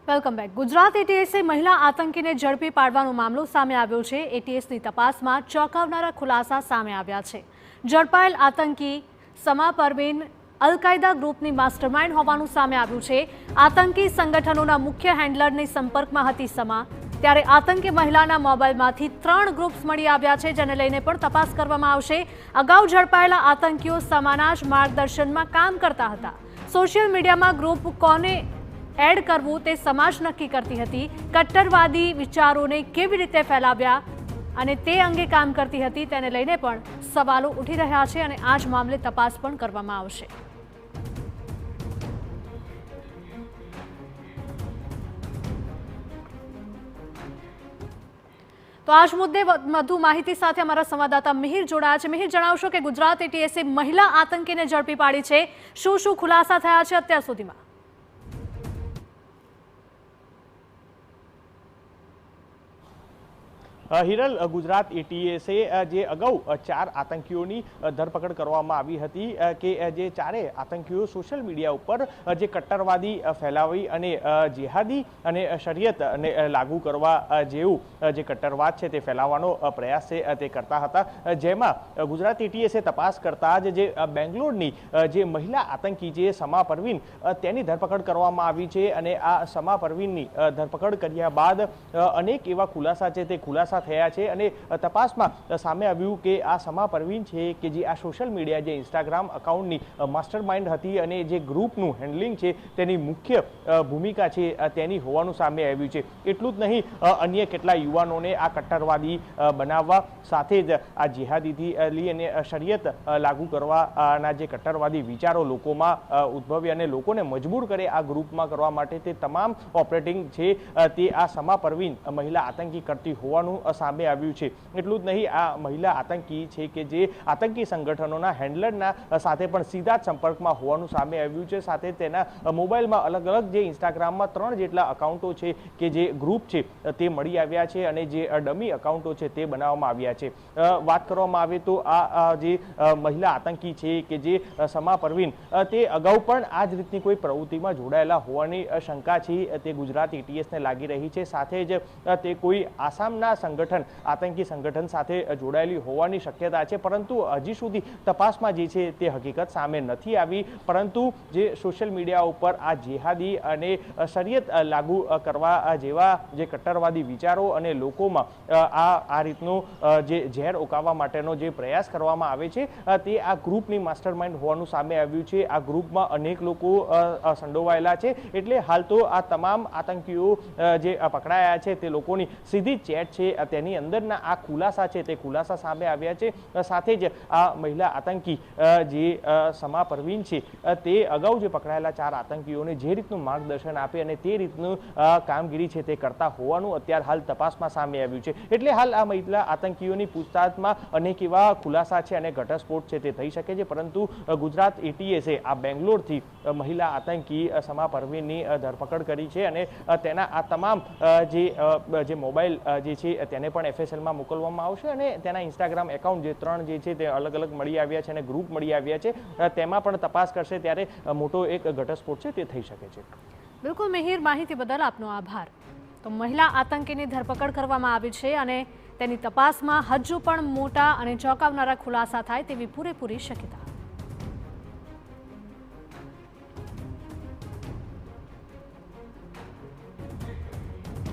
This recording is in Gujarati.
Welcome back. ગુજરાત એટીએસે મહિલા આતંકીને ઝડપી પાડવાનો મામલો સામે આવ્યો છે। એટીએસની તપાસમાં ચોંકાવનારા ખુલાસા સામે આવ્યા છે। ઝડપાયેલ આતંકી સમા પરવીન અલ-કાયદા ગ્રુપની માસ્ટરમાઇન્ડ હોવાનું સામે આવ્યું છે। આતંકી સંગઠનોના મુખ્ય હેન્ડલરની સંપર્કમાં હતી સમા। ત્યારે આતંકી મહિલાના મોબાઈલમાંથી 3 ગ્રુપ્સ મળી આવ્યા છે, જેને લઈને પણ તપાસ કરવામાં આવશે। અગાઉ ઝડપાયેલા આતંકીઓ સમાના જ માર્ગદર્શનમાં કામ કરતા હતા। સોશિયલ મીડિયામાં ગ્રુપ કોને એડ કરવું તે સમાજ નક્કી કરતી હતી। કટ્ટરવાદી વિચારોને કેવી રીતે ફેલાવ્યા અને તે અંગે કામ કરતી હતી, તેને લઈને પણ સવાલો ઉઠી રહ્યા છે અને આ જ મામલે તપાસ પણ કરવામાં આવશે। તો આ જ મુદ્દે વધુ માહિતી સાથે અમારા સંવાદદાતા મિહિર જોડાયા છે। મિહિર, જણાવશો કે ગુજરાત એટીએસે મહિલા આતંકીને ઝડપી પાડી છે, શું ખુલાસા થયા છે અત્યાર સુધીમાં? હિરલ, ગુજરાત એટીએસે જે અગાઉ 4 આતંકીઓની ધરપકડ કરવામાં આવી હતી કે જે ચારે આતંકીઓ સોશિયલ મીડિયા ઉપર જે કટ્ટરવાદી ફેલાવી અને જેહાદી અને શરિયતને લાગુ કરવા જેવું જે કટ્ટરવાદ છે તે ફેલાવવાનો પ્રયાસ છે તે કરતા હતા। જેમાં ગુજરાત એટીએસે તપાસ કરતા જ જે બેંગ્લોરની જે મહિલા આતંકી જે સમા પરવીન તેની ધરપકડ કરવામાં આવી છે અને આ સમા પરવીનની ધરપકડ કર્યા બાદ અનેક એવા ખુલાસા છે તે ખુલાસા થયા છે અને તપાસમાં સામે આવ્યું કે આ સમા પરવીન છે કે જે આ સોશિયલ મીડિયા જે ઇન્સ્ટાગ્રામ અકાઉન્ટની માસ્ટરમાઇન્ડ હતી અને જે ગ્રુપનું હેન્ડલિંગ છે તેની મુખ્ય ભૂમિકા છે તેની હોવાનું સામે આવ્યું છે। એટલું જ નહીં, અન્ય કેટલા યુવાનોને આ કટ્ટરવાદી બનાવવા સાથે જ આ જેહાદીથી લઈ અને શરિયત લાગુ કરવાના જે કટ્ટરવાદી વિચારો લોકોમાં ઉદ્ભવે અને લોકોને મજબૂર કરે આ ગ્રુપમાં કરવા માટે તે તમામ ઓપરેટિંગ છે તે આ સમા પરવીન મહિલા આતંકી કરતી હોવાનું સામે આવ્યું છે। એટલું જ નહીં, આ મહિલા આતંકી છે કે જે આતંકી સંગઠનોના હેન્ડલરના સાથે પણ સીધા જ સંપર્કમાં હોવાનું સામે આવ્યું છે। સાથે તેના મોબાઈલમાં અલગ અલગ જે ઇન્સ્ટાગ્રામમાં 3 જેટલા અકાઉન્ટો છે કે જે ગ્રુપ છે તે મળી આવ્યા છે અને જે ડમી અકાઉન્ટો છે તે બનાવવામાં આવ્યા છે। વાત કરવામાં આવે તો આ જે મહિલા આતંકી છે કે જે સમા પરવીન તે અગાઉ પણ આ જ રીતની કોઈ પ્રવૃત્તિમાં જોડાયેલા હોવાની શંકા છે તે ગુજરાત એટીએસને લાગી રહી છે। સાથે જ તે કોઈ આસામના આતંકી સંગઠન સાથે જોડાયેલી હોવાની શક્યતા છે, પરંતુ હજી સુધી તપાસમાં જે છે તે હકીકત સામે નથી આવી। પરંતુ જે સોશિયલ મીડિયા ઉપર આ જેહાદી અને શરિયત લાગુ કરવા જેવા જે કટ્ટરવાદી વિચારો અને લોકોમાં આ રીતનું જે ઝેર ઉકાવવા માટેનો જે પ્રયાસ કરવામાં આવે છે તે આ ગ્રુપની માસ્ટરમાઇન્ડ હોવાનું સામે આવ્યું છે। આ ગ્રુપમાં અનેક લોકો સંડોવાયેલા છે, એટલે હાલ તો આ તમામ આતંકીઓ જે પકડાયા છે તે લોકોની સીધી ચેટ છે તેની અંદરના આ ખુલાસા છે તે ખુલાસા સામે આવ્યા છે। સાથે જ આ મહિલા આતંકી જે સમા પરવીન છે તે અગાઉ જે પકડાયેલા 4 આતંકીઓને જે રીતનું માર્ગદર્શન આપે અને તે રીતનું કામગીરી છે તે કરતા હોવાનું અત્યારે હાલ તપાસમાં સામે આવ્યું છે। એટલે હાલ આ મહિલા આતંકીઓની પૂછતાછમાં અનેક એવા ખુલાસા છે અને ઘટસ્ફોટ છે તે થઈ શકે છે, પરંતુ ગુજરાત એટીએસે આ બેંગ્લોરથી મહિલા આતંકી સમા પરવીનની ધરપકડ કરી છે અને તેના આ તમામ જે મોબાઈલ જે છે તેને પણ એફએસએલમાં મોકલવામાં આવશે અને તેના ઇન્સ્ટાગ્રામ એકાઉન્ટ જે 3 જે છે તે અલગ અલગ મળી આવ્યા છે અને ગ્રુપ મળી આવ્યા છે તેમાં પણ તપાસ કરશે, ત્યારે મોટો એક ઘટસ્ફોટ છે તે થઈ શકે છે। બિલકુલ મિહિર, માહિતી બદલ આપનો આભાર। તો મહિલા આતંકીની ધરપકડ કરવામાં આવી છે અને તેની તપાસમાં હજુ પણ મોટા અને ચોંકાવનારા ખુલાસા થાય તેવી પૂરેપૂરી શક્યતા